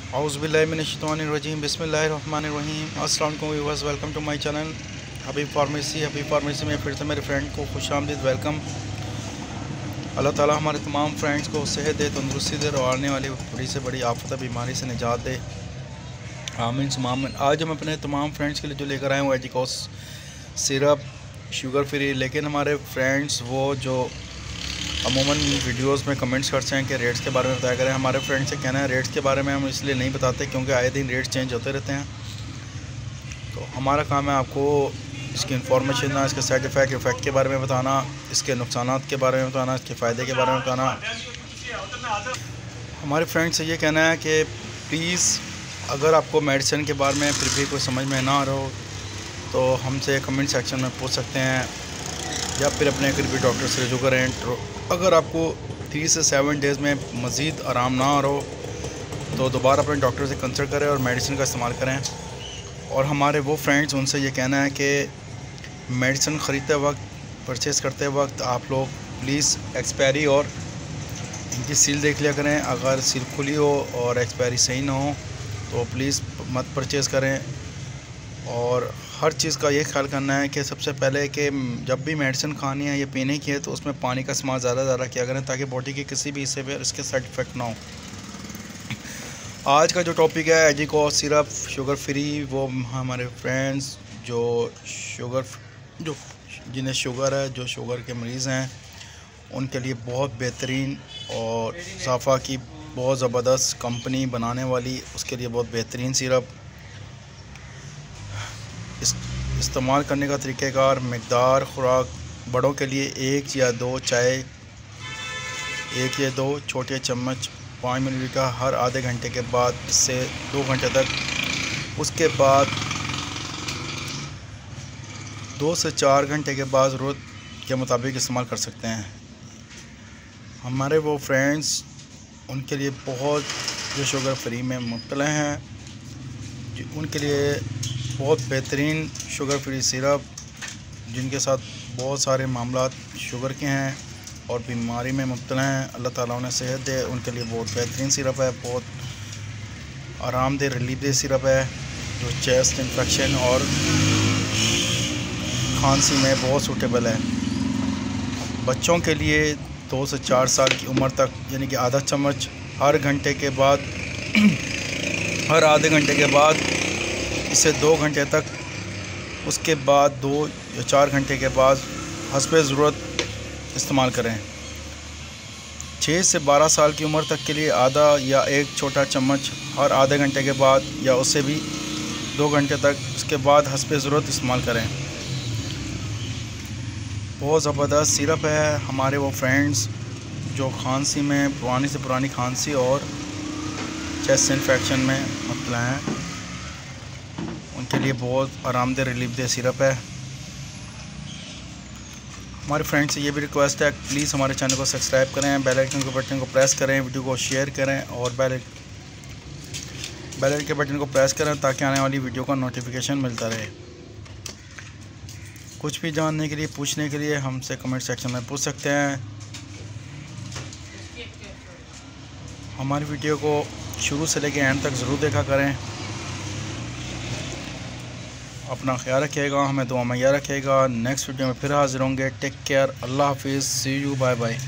औज़ुबिल्लाहिमिनश्शैतानिर्रजीम बिस्मिल्लाहिर्रहमानिर्रहीम। अस्सलाम वालेकुम viewers, welcome to my channel Habib pharmacy में फिर से मेरे फ्रेंड को खुशामदीद वेलकम। अल्लाह ताला हमारे तमाम फ्रेंड्स को सेहत दे, तंदुरुस्ती दे और आने वाली बड़ी से बड़ी आफत बीमारी से निजात दे, आमीन सुम्मा आमीन। आज हम अपने तमाम फ्रेंड्स के लिए जो लेकर आए हैं वो एजिकोस सिरप शुगर फ्री। लेकिन हमारे फ्रेंड्स वो जो अमूमन वीडियोस में कमेंट्स करते हैं कि रेट्स के बारे में बताया करें, हमारे फ्रेंड्स से कहना है रेट्स के बारे में हम इसलिए नहीं बताते क्योंकि आए दिन रेट्स चेंज होते रहते हैं। तो हमारा काम है आपको इसकी इन्फॉर्मेशन ना, इसके साइड इफ़ेक्ट के बारे में बताना, इसके नुकसानात के बारे में बताना, इसके फ़ायदे के बारे में बताना। हमारे फ्रेंड्स से ये कहना है कि प्लीज़ अगर आपको मेडिसिन के बारे में फिर भी कोई समझ में ना आ रहा हो तो हमसे कमेंट सेक्शन में पूछ सकते हैं या फिर अपने करीबी डॉक्टर से रजू करें। अगर आपको 3 से 7 डेज़ में मज़ीद आराम ना आ रहा हो तो दोबारा अपने डॉक्टर से कंसल्ट करें और मेडिसिन का इस्तेमाल करें। और हमारे वो फ्रेंड्स उनसे ये कहना है कि मेडिसिन ख़रीदते वक्त, परचेज़ करते वक्त आप लोग प्लीज़ एक्सपायरी और इनकी सील देख लिया करें। अगर सील खुली हो और एक्सपायरी सही ना हो तो प्लीज़ मत परचेज़ करें। और हर चीज़ का ये ख्याल करना है कि सबसे पहले कि जब भी मेडिसिन खानी है या पीने की है तो उसमें पानी का इस्तेमाल ज़्यादा किया करें ताकि बॉडी के किसी भी हिस्से पर इसके साइड इफ़ेक्ट ना हो। आज का जो टॉपिक है एजिकोस सिरप शुगर फ्री, वो हमारे फ्रेंड्स जो जिन्हें शुगर है, जो शुगर के मरीज़ हैं, उनके लिए बहुत बेहतरीन और साफ़ा की बहुत ज़बरदस्त कंपनी बनाने वाली, उसके लिए बहुत बेहतरीन सिरप। इस्तेमाल करने का तरीक़ेकार, मकदार, खुराक बड़ों के लिए 1 या 2 चाय, 1 या 2 छोटे चम्मच 5 मिलीलीटर हर आधे घंटे के बाद, इससे 2 घंटे तक। उसके बाद 2 से 4 घंटे के बाद ज़रूरत के मुताबिक इस्तेमाल कर सकते हैं। हमारे वो फ्रेंड्स उनके लिए बहुत जो शुगर फ्री में मुब्तला हैं, उनके लिए बहुत बेहतरीन शुगर फ्री सिरप, जिनके साथ बहुत सारे मामलात शुगर के हैं और बीमारी में मुब्तला हैं, अल्लाह ताला उन्हें सेहत दे, उनके लिए बहुत बेहतरीन सिरप है। बहुत आरामदेह रिलीफ दे सिरप है जो चेस्ट इन्फेक्शन और खांसी में बहुत सूटेबल है। बच्चों के लिए 2 से 4 साल की उम्र तक, यानी कि आधा चम्मच हर घंटे के बाद हर आधे घंटे के बाद, इसे 2 घंटे तक। उसके बाद 2 या 4 घंटे के बाद हस्बे ज़रूरत इस्तेमाल करें। 6 से 12 साल की उम्र तक के लिए आधा या 1 छोटा चम्मच हर आधे घंटे के बाद या उससे भी 2 घंटे तक। उसके बाद हस्बे ज़रूरत इस्तेमाल करें। बहुत ज़बरदस्त सिरप है। हमारे वो फ्रेंड्स जो खांसी में, पुरानी से पुरानी खांसी और चेस्ट इन्फेक्शन में मुब्तला हैं, उनके लिए बहुत आरामदेह रिलीफ दे सिरप है। हमारे फ्रेंड्स से ये भी रिक्वेस्ट है, प्लीज़ हमारे चैनल को सब्सक्राइब करें, बेल आइकन के बटन को प्रेस करें, वीडियो को शेयर करें और बेल आइकन के बटन को प्रेस करें ताकि आने वाली वीडियो का नोटिफिकेशन मिलता रहे। कुछ भी जानने के लिए, पूछने के लिए हमसे कमेंट सेक्शन में पूछ सकते हैं। हमारी वीडियो को शुरू से लेकर एंड तक ज़रूर देखा करें। अपना ख्याल रखिएगा, हमें दुआ में याद रखिएगा। नेक्स्ट वीडियो में फिर हाजिर होंगे। टेक केयर, अल्लाह हाफिज़, सी यू, बाय बाय।